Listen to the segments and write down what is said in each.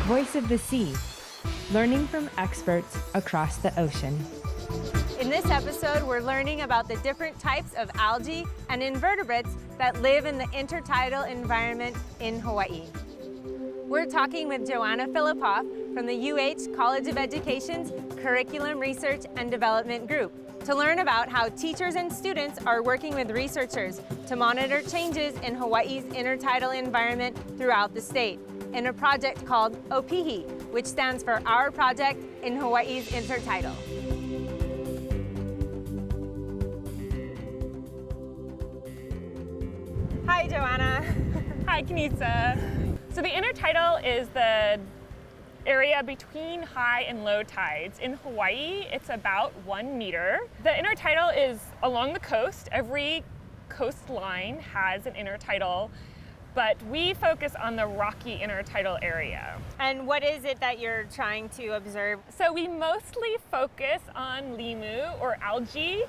Voice of the Sea, learning from experts across the ocean. In this episode, we're learning about the different types of algae and invertebrates that live in the intertidal environment in Hawaii. We're talking with Joanna Philippoff from the UH College of Education's Curriculum Research and Development Group to learn about how teachers and students are working with researchers to monitor changes in Hawaii's intertidal environment throughout the state in a project called OPIHI, which stands for Our Project in Hawaii's Intertidal. Hi, Joanna. Hi, Kanisa. So the intertidal is the area between high and low tides. In Hawaii, it's about 1 meter. The intertidal is along the coast. Every coastline has an intertidal, but we focus on the rocky intertidal area. And what is it that you're trying to observe? So we mostly focus on limu, or algae.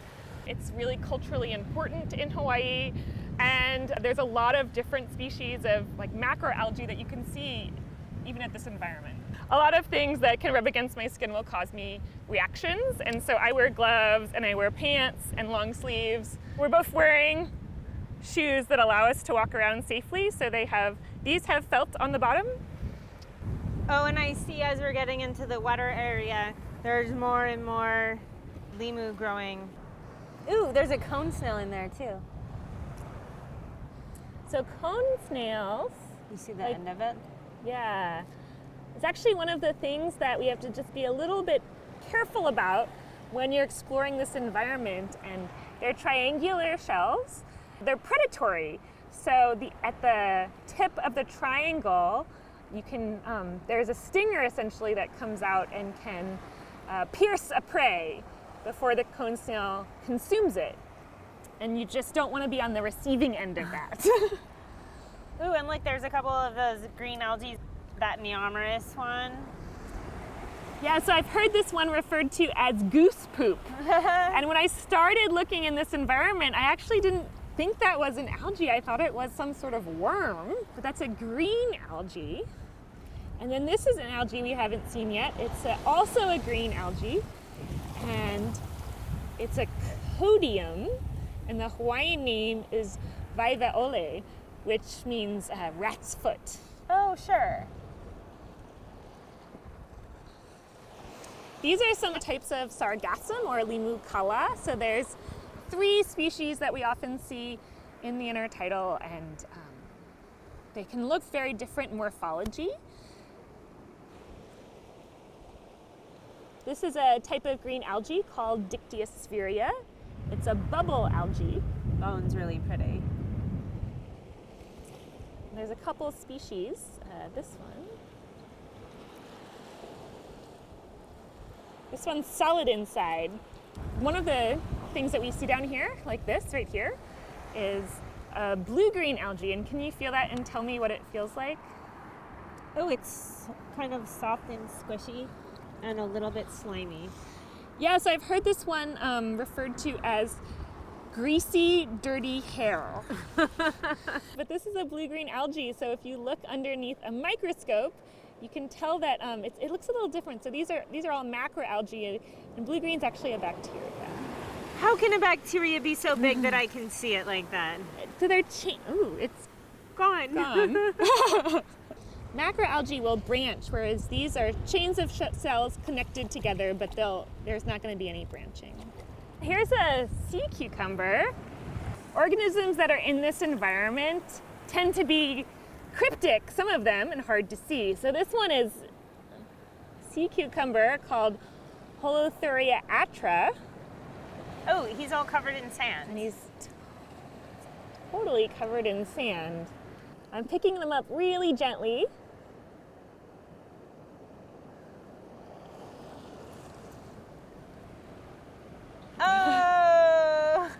It's really culturally important in Hawaii. And there's a lot of different species of macroalgae that you can see even at this environment. A lot of things that can rub against my skin will cause me reactions, and so I wear gloves and I wear pants and long sleeves. We're both wearing shoes that allow us to walk around safely, so these have felt on the bottom. Oh, and I see as we're getting into the wetter area, there's more and more limu growing. Ooh, there's a cone snail in there too. So cone snails, you see the end of it? Yeah. It's actually one of the things that we have to just be a little bit careful about when you're exploring this environment. And they're triangular shells. They're predatory. So at the tip of the triangle, you can there's a stinger essentially that comes out and can pierce a prey before the cone snail consumes it. And you just don't want to be on the receiving end of that. Ooh, and look, there's a couple of those green algae, that neomerous one. Yeah, so I've heard this one referred to as goose poop. And when I started looking in this environment, I actually didn't think that was an algae. I thought it was some sort of worm, but that's a green algae. And then this is an algae we haven't seen yet. It's also a green algae, and it's a codium. And the Hawaiian name is Vaivaole, which means rat's foot. Oh, sure. These are some types of Sargassum, or Limu kala. So there's 3 species that we often see in the intertidal, and they can look very different morphology. This is a type of green algae called Dictyota. It's a bubble algae. Oh, it's really pretty. There's a couple species. This one's solid inside. One of the things that we see down here, like this right here, is a blue-green algae. And can you feel that and tell me what it feels like? Oh, it's kind of soft and squishy and a little bit slimy. Yeah, so I've heard this one referred to as greasy, dirty hair. But this is a blue-green algae, so if you look underneath a microscope, you can tell that it looks a little different. So these are all macroalgae, and blue-green's actually a bacteria. How can a bacteria be so big that I can see it like that? So it's gone. Macroalgae will branch, whereas these are chains of cells connected together, but there's not going to be any branching. Here's a sea cucumber. Organisms that are in this environment tend to be cryptic, some of them, and hard to see. So this one is a sea cucumber called Holothuria atra. Oh, he's all covered in sand. And he's totally covered in sand. I'm picking them up really gently. Oh!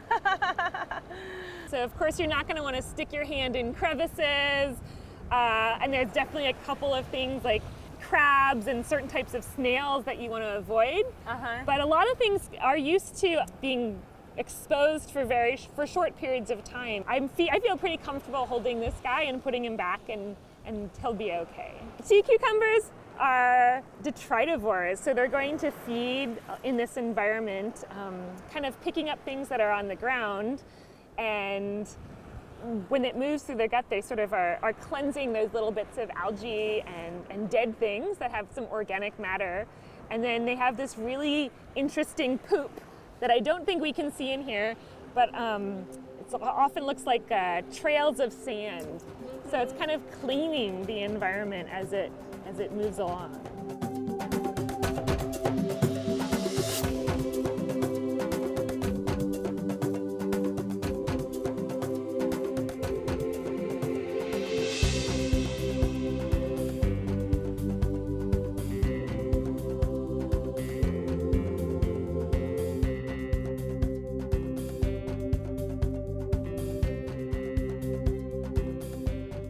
So of course you're not going to want to stick your hand in crevices, and there's definitely a couple of things like crabs and certain types of snails that you want to avoid. But a lot of things are used to being exposed for short periods of time. I feel pretty comfortable holding this guy and putting him back, and he'll be okay. Sea cucumbers are detritivores, so they're going to feed in this environment, kind of picking up things that are on the ground, and when it moves through their gut, they sort of are cleansing those little bits of algae and dead things that have some organic matter. And then they have this really interesting poop that I don't think we can see in here, but it often looks like trails of sand. So it's kind of cleaning the environment as it moves along.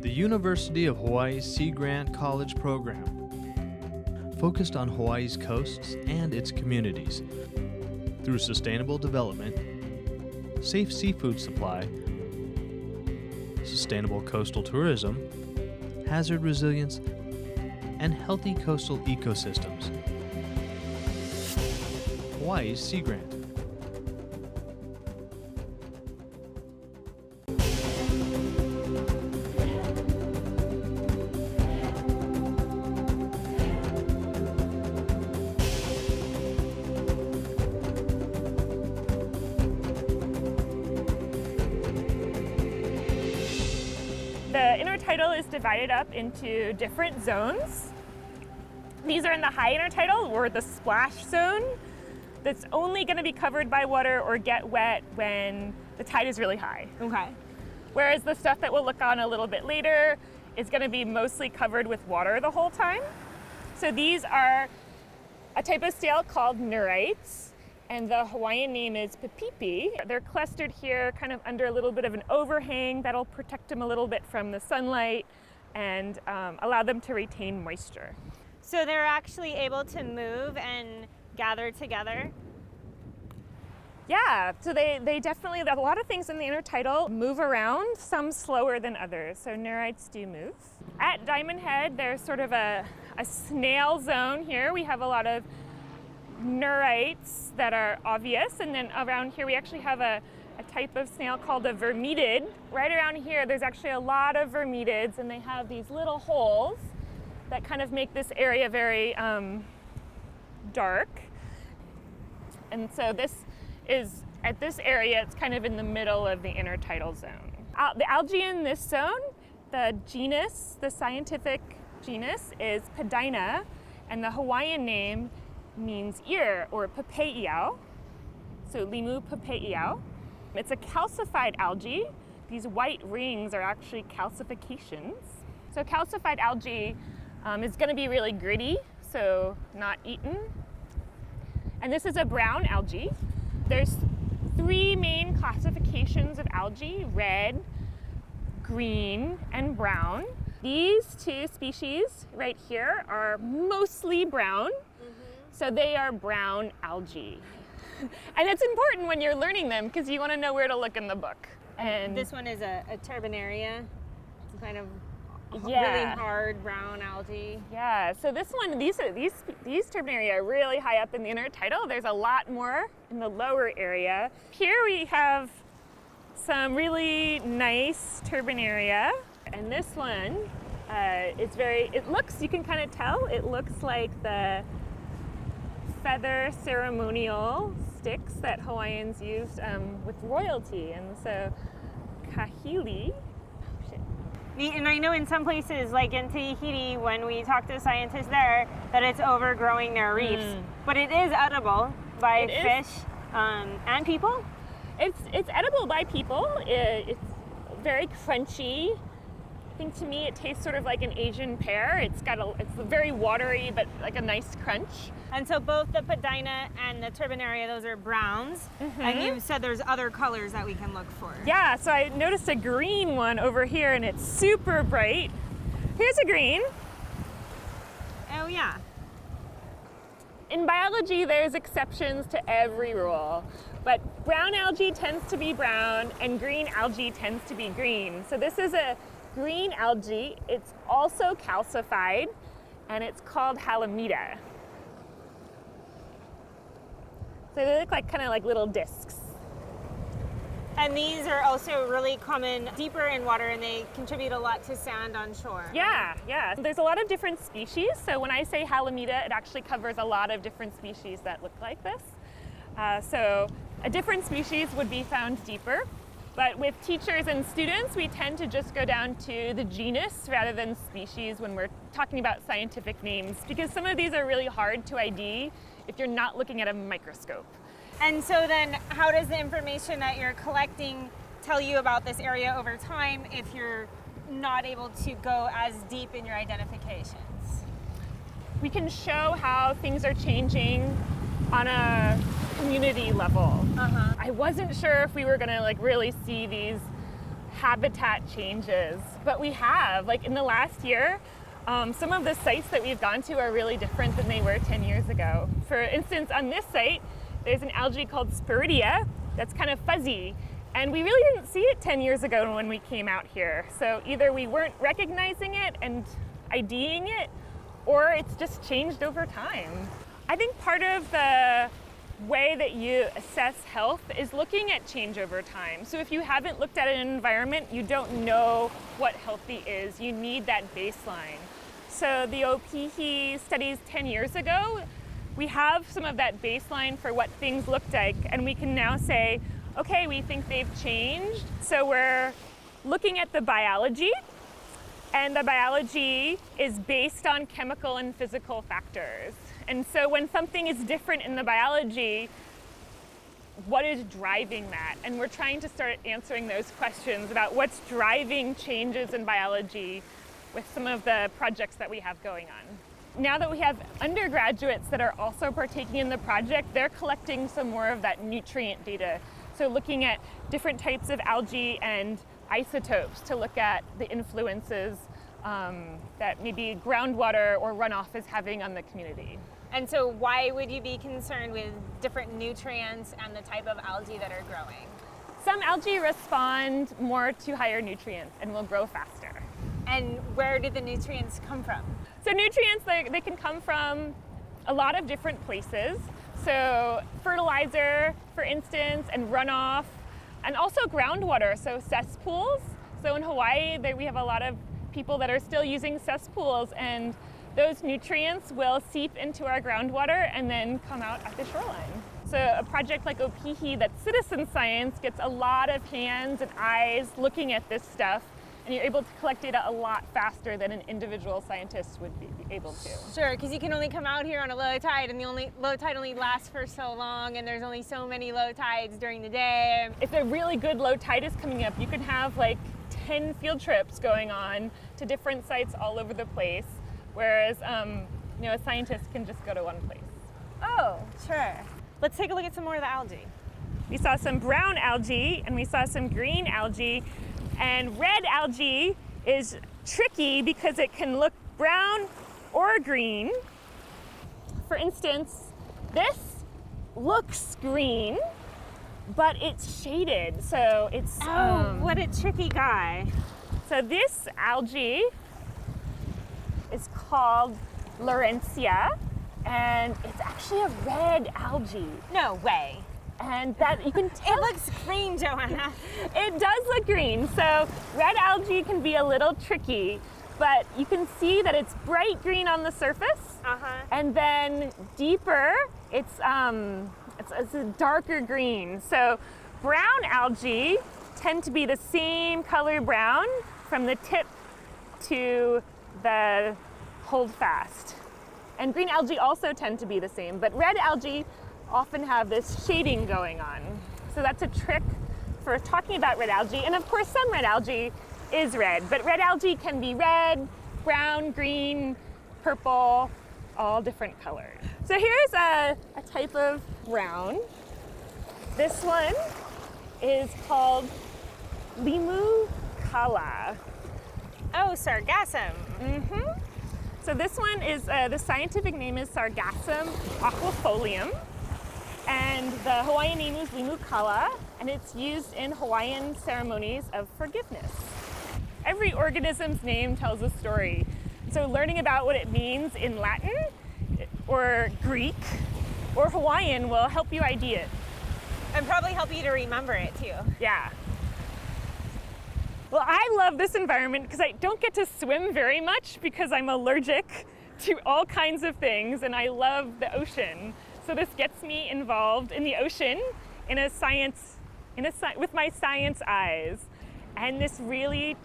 The University of Hawaii's Sea Grant College program, focused on Hawaii's coasts and its communities through sustainable development, safe seafood supply, sustainable coastal tourism, hazard resilience, and healthy coastal ecosystems. Hawaii's Sea Grant. The intertidal is divided up into different zones. These are in the high intertidal, or the splash zone, that's only going to be covered by water or get wet when the tide is really high. Okay. Whereas the stuff that we'll look on a little bit later is going to be mostly covered with water the whole time. So these are a type of snail called neurites, and the Hawaiian name is papipi. They're clustered here kind of under a little bit of an overhang that'll protect them a little bit from the sunlight and allow them to retain moisture. So they're actually able to move and gather together? Yeah, so they definitely, a lot of things in the intertidal move around, some slower than others, so neurites do move. At Diamond Head, there's sort of a snail zone here. We have a lot of neurites that are obvious, and then around here we actually have a type of snail called a vermetid. Right around here there's actually a lot of vermetids, and they have these little holes that kind of make this area very dark. And so this is, at this area, it's kind of in the middle of the intertidal zone. The algae in this zone, the genus, the scientific genus is Pedaina, and the Hawaiian name means ear, or papeiao, so Limu papeiao. It's a calcified algae. These white rings are actually calcifications. So calcified algae is going to be really gritty, so not eaten. And this is a brown algae. There's three main classifications of algae: red, green, and brown. These two species right here are mostly brown. So they are brown algae. And it's important when you're learning them because you want to know where to look in the book. And this one is a turbinaria. It's kind of really hard brown algae. Yeah, so this one, these turbinaria are really high up in the intertidal. There's a lot more in the lower area. Here we have some really nice turbinaria. And this one is you can kind of tell, it looks like the feather ceremonial sticks that Hawaiians used with royalty. And so kahili. And I know in some places, like in Tahiti, when we talk to scientists there, that it's overgrowing their reefs. But it is edible by fish and people? It's edible by people. It's very crunchy. I think to me it tastes sort of like an Asian pear. It's very watery, but like a nice crunch. And so both the Pedaina and the turbinaria, those are browns. And you said there's other colors that we can look for. Yeah, so I noticed a green one over here, and it's super bright. Here's a green. Oh yeah. In biology, there's exceptions to every rule. But brown algae tends to be brown, and green algae tends to be green. So this is a green algae. It's also calcified, and it's called Halimeda. So they look like kind of like little discs. And these are also really common deeper in water, and they contribute a lot to sand on shore. Yeah. There's a lot of different species. So when I say Halimeda, it actually covers a lot of different species that look like this. So a different species would be found deeper. But with teachers and students, we tend to just go down to the genus rather than species when we're talking about scientific names, because some of these are really hard to ID if you're not looking at a microscope. And so then how does the information that you're collecting tell you about this area over time if you're not able to go as deep in your identifications? We can show how things are changing on a community level. I wasn't sure if we were gonna like really see these habitat changes, but we have. Like in the last year, some of the sites that we've gone to are really different than they were 10 years ago. For instance, on this site, there's an algae called Spiridia that's kind of fuzzy, and we really didn't see it 10 years ago when we came out here. So either we weren't recognizing it and IDing it, or it's just changed over time. I think part of the way that you assess health is looking at change over time. So if you haven't looked at an environment, you don't know what healthy is. You need that baseline. So the OPIHI studies 10 years ago, we have some of that baseline for what things looked like, and we can now say, okay, we think they've changed. So we're looking at the biology, and the biology is based on chemical and physical factors. And so when something is different in the biology, what is driving that? And we're trying to start answering those questions about what's driving changes in biology with some of the projects that we have going on. Now that we have undergraduates that are also partaking in the project, they're collecting some more of that nutrient data. So looking at different types of algae and isotopes to look at the influences that maybe groundwater or runoff is having on the community. And so why would you be concerned with different nutrients and the type of algae that are growing? Some algae respond more to higher nutrients and will grow faster. And where do the nutrients come from? So nutrients, they can come from a lot of different places. So fertilizer, for instance, and runoff, and also groundwater, so cesspools. So in Hawaii, we have a lot of people that are still using cesspools, and those nutrients will seep into our groundwater and then come out at the shoreline. So a project like OPIHI, that's citizen science, gets a lot of hands and eyes looking at this stuff, and you're able to collect data a lot faster than an individual scientist would be able to. Sure, because you can only come out here on a low tide, and the low tide only lasts for so long, and there's only so many low tides during the day. If a really good low tide is coming up, you can have like 10 field trips going on to different sites all over the place, whereas a scientist can just go to one place. Oh, sure. Let's take a look at some more of the algae. We saw some brown algae and we saw some green algae, and red algae is tricky because it can look brown or green. For instance, this looks green, but it's shaded, so it's... what a tricky guy. So this algae is called Laurencia, and it's actually a red algae. No way. And that you can tell. It looks green, Joanna. It does look green. So red algae can be a little tricky, but you can see that it's bright green on the surface, and then deeper, it's a darker green. So brown algae tend to be the same color brown from the tip to the holdfast. And green algae also tend to be the same, but red algae often have this shading going on. So that's a trick for talking about red algae. And of course, some red algae is red, but red algae can be red, brown, green, purple, all different colors. So here's a type of brown. This one is called Limu kala. Oh, Sargassum. So this one is, the scientific name is Sargassum aquifolium, and the Hawaiian name is Limu kala, and it's used in Hawaiian ceremonies of forgiveness. Every organism's name tells a story. So learning about what it means in Latin or Greek or Hawaiian will help you ID it. And probably help you to remember it too. Yeah. Well, I love this environment because I don't get to swim very much because I'm allergic to all kinds of things, and I love the ocean. So this gets me involved in the ocean with my science eyes. And this really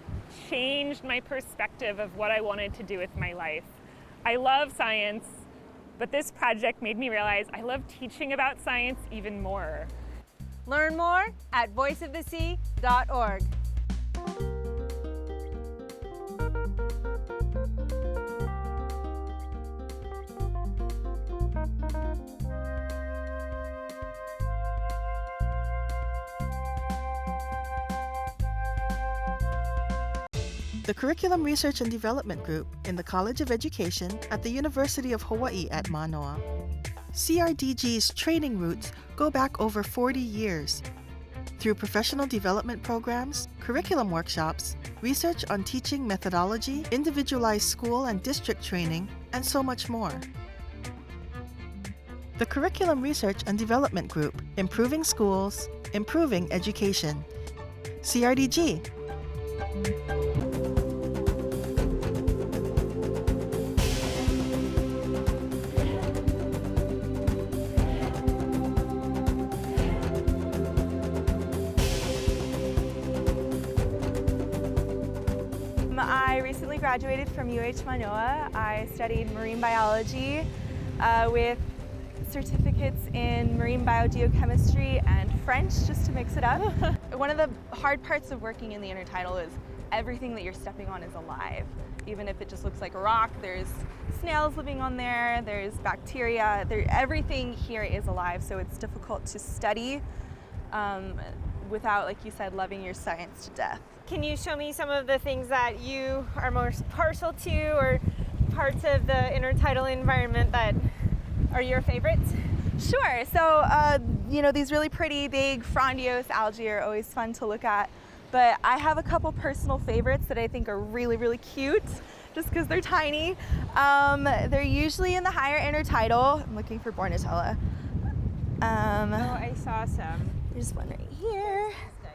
changed my perspective of what I wanted to do with my life. I love science, but this project made me realize I love teaching about science even more. Learn more at voiceofthesea.org. The Curriculum Research and Development Group in the College of Education at the University of Hawaii at Manoa. CRDG's training roots go back over 40 years. Through professional development programs, curriculum workshops, research on teaching methodology, individualized school and district training, and so much more. The Curriculum Research and Development Group, improving schools, improving education. CRDG. I recently graduated from UH Manoa. I studied marine biology with certificates in marine biogeochemistry and French, just to mix it up. One of the hard parts of working in the Intertidal is everything that you're stepping on is alive. Even if it just looks like a rock, there's snails living on there, there's bacteria, everything here is alive, so it's difficult to study without, like you said, loving your science to death. Can you show me some of the things that you are most partial to, or parts of the intertidal environment that are your favorites? Sure. So, these really pretty big frondiose algae are always fun to look at, but I have a couple personal favorites that I think are really, really cute, just because they're tiny. They're usually in the higher intertidal. I'm looking for Bornatella. I saw some. There's one right here.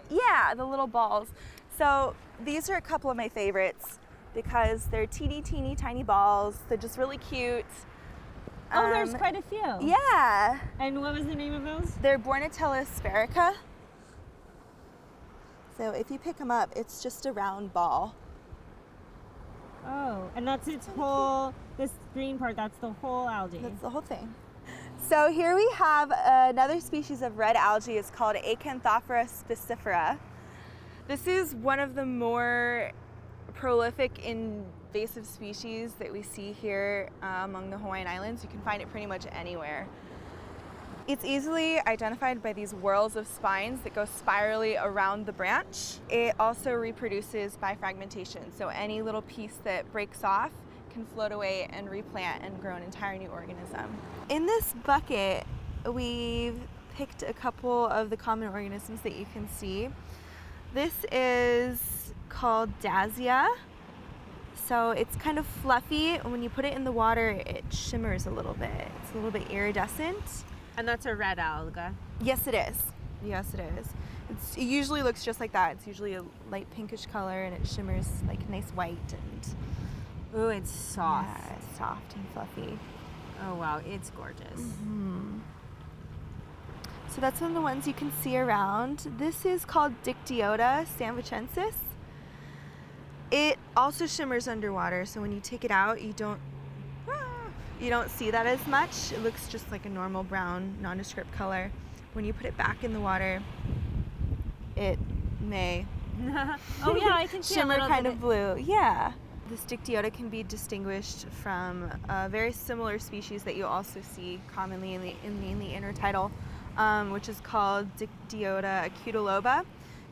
Yeah, the little balls. So these are a couple of my favorites because they're teeny tiny balls. They're just really cute. Oh, there's quite a few. Yeah. And what was the name of those? They're Bornatella spherica. So if you pick them up, it's just a round ball. Oh, and that's its whole, this green part, that's the whole algae. That's the whole thing. So here we have another species of red algae. It's called Acanthophora spicifera. This is one of the more prolific invasive species that we see here among the Hawaiian Islands. You can find it pretty much anywhere. It's easily identified by these whorls of spines that go spirally around the branch. It also reproduces by fragmentation, so any little piece that breaks off can float away and replant and grow an entire new organism. In this bucket, we've picked a couple of the common organisms that you can see. This is called Dasia. So it's kind of fluffy, and when you put it in the water, it shimmers a little bit. It's a little bit iridescent. And that's a red alga. Yes, it is. Yes, it is. It usually looks just like that. It's usually a light pinkish color, and it shimmers like nice white and. Ooh, it's soft. Yeah, it's soft and fluffy. Oh wow, it's gorgeous. Mm-hmm. So that's one of the ones you can see around. This is called Dictyota samvichensis. It also shimmers underwater, so when you take it out, you don't see that as much. It looks just like a normal brown, nondescript color. When you put it back in the water, it may Oh yeah, I can see shimmer a little kind bit of blue. Yeah. This Dictyota can be distinguished from a very similar species that you also see commonly in the intertidal, which is called Dictyota acutuloba,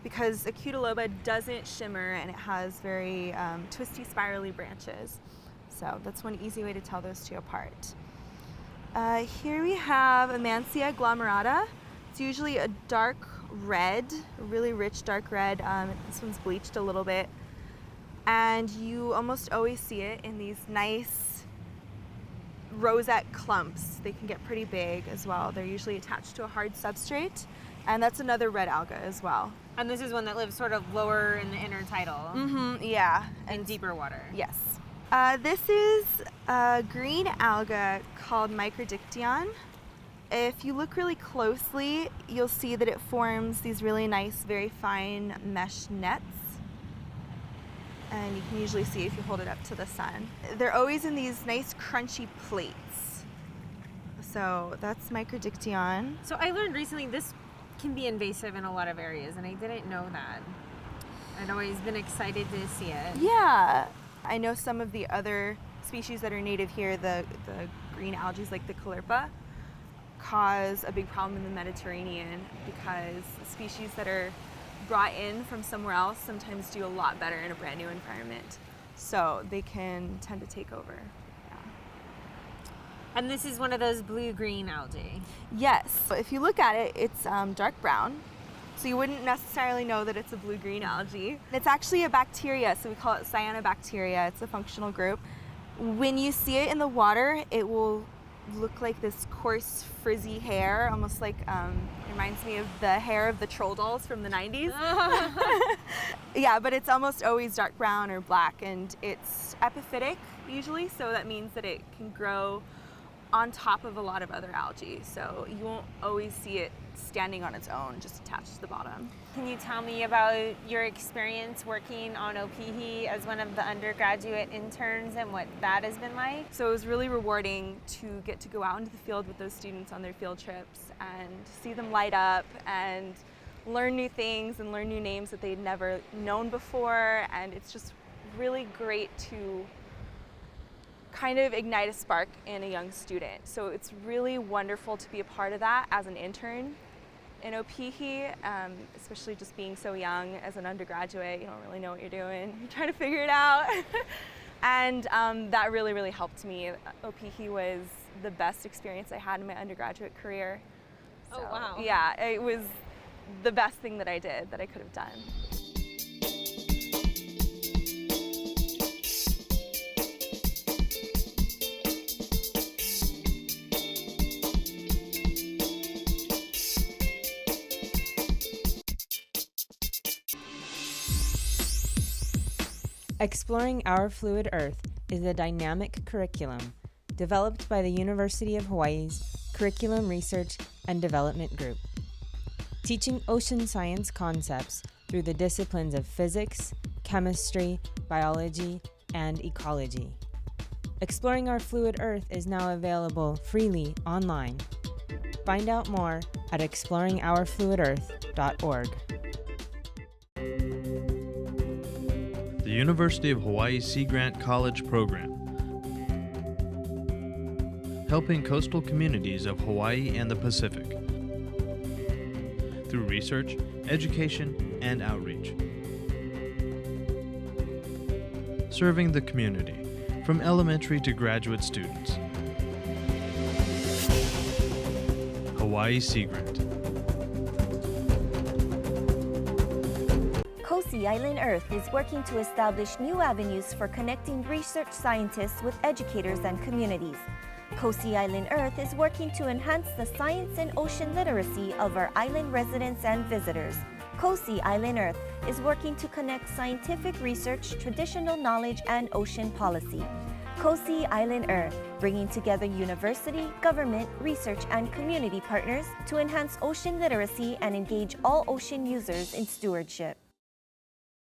because acutuloba doesn't shimmer and it has very twisty, spirally branches. So that's one easy way to tell those two apart. Here we have Amansia glomerata. It's usually a dark red, a really rich dark red. This one's bleached a little bit. And you almost always see it in these nice rosette clumps. They can get pretty big as well. They're usually attached to a hard substrate, and that's another red alga as well. And this is one that lives sort of lower in the intertidal. Mm-hmm, yeah. And deeper water. Yes. This is a green alga called Microdictyon. If you look really closely, you'll see that it forms these really nice, very fine mesh nets. And you can usually see if you hold it up to the sun. They're always in these nice crunchy plates. So that's Microdictyon. So I learned recently this can be invasive in a lot of areas, and I didn't know that. I'd always been excited to see it. Yeah. I know some of the other species that are native here, the green algae like the caulerpa, cause a big problem in the Mediterranean because species that are brought in from somewhere else sometimes do a lot better in a brand new environment. So they can tend to take over. Yeah. And this is one of those blue-green algae. Yes. So if you look at it, it's dark brown. So you wouldn't necessarily know that it's a blue-green algae. It's actually a bacteria, so we call it cyanobacteria. It's a functional group. When you see it in the water, it will look like this coarse, frizzy hair, almost like, reminds me of the hair of the troll dolls from the 90s. Yeah, but it's almost always dark brown or black, and it's epiphytic usually, so that means that it can grow on top of a lot of other algae. So you won't always see it standing on its own, just attached to the bottom. Can you tell me about your experience working on OPIHI as one of the undergraduate interns and what that has been like? So it was really rewarding to get to go out into the field with those students on their field trips and see them light up and learn new things and learn new names that they'd never known before. And it's just really great to kind of ignite a spark in a young student. So it's really wonderful to be a part of that as an intern in OPIHI, especially just being so young as an undergraduate. You don't really know what you're doing. You're trying to figure it out. And that really, really helped me. OPIHI was the best experience I had in my undergraduate career. So, oh, wow. Yeah, it was the best thing that I did, that I could have done. Exploring Our Fluid Earth is a dynamic curriculum developed by the University of Hawaii's Curriculum Research and Development Group, teaching ocean science concepts through the disciplines of physics, chemistry, biology, and ecology. Exploring Our Fluid Earth is now available freely online. Find out more at exploringourfluidearth.org. The University of Hawaii Sea Grant College Program, helping coastal communities of Hawaii and the Pacific through research, education, and outreach. Serving the community, from elementary to graduate students. Hawaii Sea Grant. COSI Island Earth is working to establish new avenues for connecting research scientists with educators and communities. COSI Island Earth is working to enhance the science and ocean literacy of our island residents and visitors. COSI Island Earth is working to connect scientific research, traditional knowledge, and ocean policy. COSI Island Earth, bringing together university, government, research, and community partners to enhance ocean literacy and engage all ocean users in stewardship.